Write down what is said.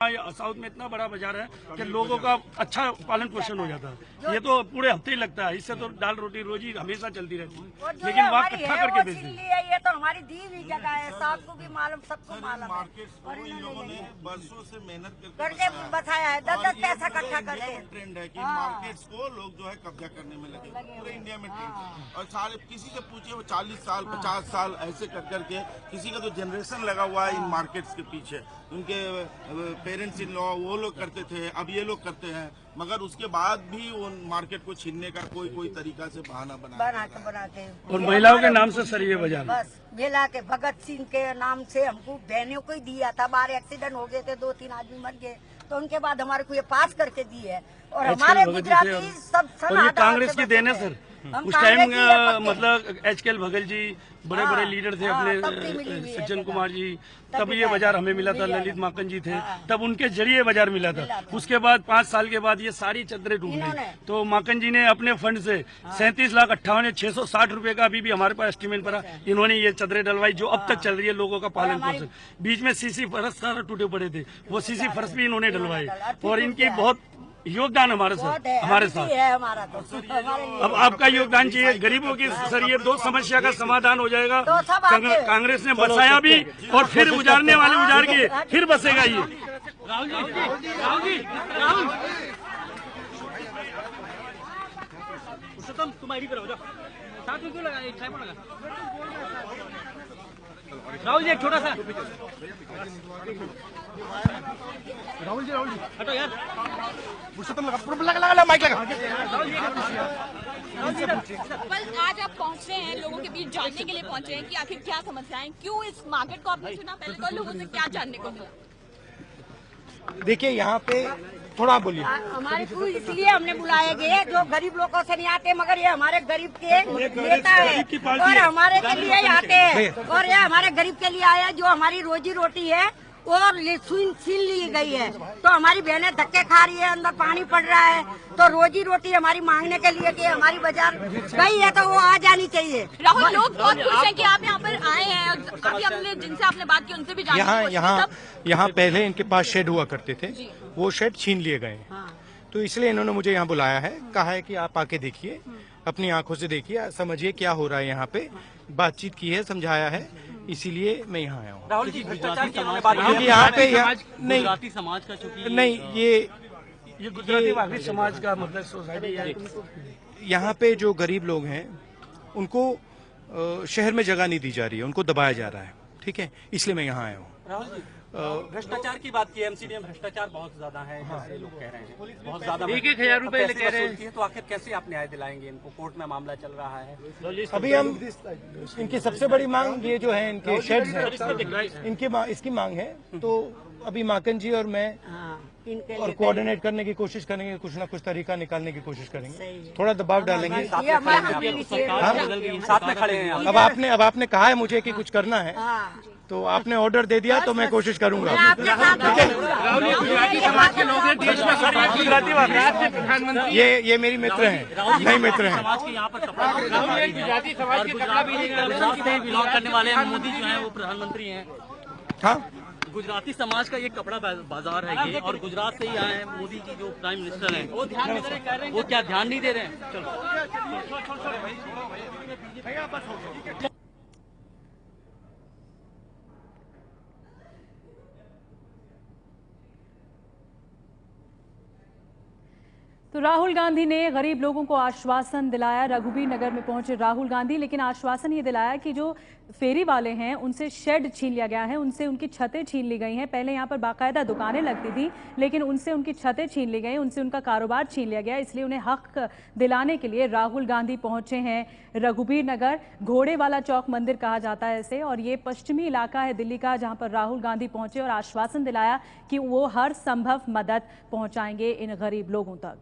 South में इतना बड़ा बाजार है कि लोगों का अच्छा पालन पोषण हो जाता है। ये तो पूरे हफ्ते ही लगता है, इससे तो दाल रोटी रोजी हमेशा चलती रहती है, लेकिन वहाँ इकट्ठा करके बेचते हैं। ये तो हमारी दी हुई जगह है, सबको भी मालूम, सबको मालूम है। और इन लोगों ने बरसों से मेहनत करके बसाया है, 10-10 पैसा इकट्ठा करके। ट्रेंड है कि मार्केट्स को लोग जो है कब्जा करने में लगे, पूरे इंडिया में ट्रेंड। और सारे किसी से पूछे वो 40 साल 50 साल ऐसे कर करके किसी का तो जनरेशन लगा हुआ है इन मार्केट्स के पीछे। उनके पेरेंट्स इन लॉ वो लोग करते थे, अब ये लोग करते हैं, मगर उसके बाद भी उन मार्केट को छीनने का कोई तरीका से बहाना बनाते। और महिलाओं के नाम से सर ये बाजार बस मेला के भगत सिंह के नाम से हमको बहनों को ही दिया था। 12 एक्सीडेंट हो गए थे, 2-3 आदमी मर गए, तो उनके बाद हमारे को ये पास करके दी है। और हमारे गुजराती सब कांग्रेस की देन है सर। उस टाइम मतलब HKL भगत जी बड़े बड़े लीडर थे अपने, सज्जन कुमार जी, तब ये बाजार हमें मिला था। ललित माकन जी थे, तब उनके जरिए बाजार मिला था। उसके बाद 5 साल के बाद ये सारी चदरें डूब गई, तो माकन जी ने अपने फंड से 37,58,660 रुपए का अभी भी हमारे पास एस्टिमेट पड़ा, इन्होंने ये चदरें डलवाई जो अब तक चल रही है लोगों का पालन पोषण। बीच में सीसी फर्श सारा टूटे पड़े थे, वो सीसी फर्श भी इन्होंने डलवाए, और इनकी बहुत योगदान हमारे साथ है हमारा तो। अब आपका योगदान चाहिए गरीबों की सर, ये 2 समस्या का समाधान हो जाएगा। कांग्रेस ने बसाया भी और फिर उजाड़ने वाले उजाड़ के फिर बसेगा ये। राहुल जी एक छोटा सा राहुल जी हटो यार, लगा माइक लगा। कल आज आप पहुंचे हैं, लोगों के बीच जानने के लिए पहुंचे हैं कि आखिर क्या समस्याएं, क्यों इस मार्केट को आपने चुना, पहले तो लोगों से क्या जानने को मिला? देखिए यहाँ पे थोड़ा बोलिए। हमारे को इसलिए हमने बुलाए गए, जो गरीब लोगों से नहीं आते, मगर ये हमारे गरीब के नेता है और हमारे के लिए आते हैं, और ये हमारे गरीब के लिए आया। जो हमारी रोजी रोटी है और छीन ली गई है, तो हमारी बहनें धक्के खा रही है, अंदर पानी पड़ रहा है, तो रोजी रोटी हमारी मांगने के लिए कि हमारी बाजार गई है तो वो आ जानी चाहिए। राहुल, लोग बहुत खुश हैं कि आप यहाँ पर आए हैं, अभी अपने जिनसे आपने बात की उनसे भी यहाँ पहले इनके पास शेड हुआ करते थे, वो शेड छीन लिए गए, तो इसलिए इन्होंने मुझे यहाँ बुलाया है, कहा है कि आप आके देखिए, अपनी आंखों से देखिए, समझिए क्या हो रहा है यहाँ पे, बातचीत की है, समझाया है, इसीलिए मैं यहाँ आया हूँ। राहुल जी, भ्रष्टाचार की हमने बात की, यहाँ पे नहीं, गुजराती समाज का चूंकि नहीं, ये गुजराती वागरी समाज का मतलब सोसाइटी है। यहाँ पे जो गरीब लोग हैं उनको शहर में जगह नहीं दी जा रही है, उनको दबाया जा रहा है, ठीक है, इसलिए मैं यहाँ आया हूँ। राहुल जी, भ्रष्टाचार की बात की, MCD में भ्रष्टाचार बहुत ज्यादा है, जैसे लोग कह रहे हैं, बहुत ज्यादा 1,000 रुपए कह रहे हैं, तो आखिर कैसे आप न्याय दिलाएंगे इनको? कोर्ट में मामला चल रहा है अभी हम इनकी सबसे बड़ी मांग ये जो है इनके शेड्स हैं, इसकी मांग है, तो अभी माकन जी और मैं और कोऑर्डिनेट करने की कोशिश करेंगे, कुछ ना कुछ तरीका निकालने की कोशिश करेंगे, थोड़ा दबाव डालेंगे। साथ में खड़े हैं। अब आपने कहा है मुझे कि कुछ करना है, तो आपने ऑर्डर दे दिया तो मैं कोशिश करूंगा। ये मेरी मित्र हैं, नए मित्र हैं। बिलोंग करने वाले हैं, मोदी जो है वो प्रधानमंत्री हैं। हाँ, गुजराती समाज का ये कपड़ा बाजार है ये, और गुजरात से ही आए हैं मोदी जी जो प्राइम मिनिस्टर हैं, वो ध्यान नहीं दे रहे, वो क्या ध्यान नहीं दे रहे हैं? चलो तो राहुल गांधी ने गरीब लोगों को आश्वासन दिलाया। रघुबीर नगर में पहुंचे राहुल गांधी, लेकिन आश्वासन ये दिलाया कि जो फेरी वाले हैं उनसे शेड छीन लिया गया है, उनसे उनकी छतें छीन ली गई हैं। पहले यहाँ पर बाकायदा दुकानें लगती थी, लेकिन उनसे उनकी छतें छीन ली गई, उनसे उनका कारोबार छीन लिया गया। इसलिए उन्हें हक दिलाने के लिए राहुल गांधी पहुंचे हैं रघुबीर नगर। घोड़े वाला चौक मंदिर कहा जाता है इसे, और ये पश्चिमी इलाका है दिल्ली का, जहाँ पर राहुल गांधी पहुंचे और आश्वासन दिलाया कि वो हर संभव मदद पहुँचाएंगे इन गरीब लोगों तक।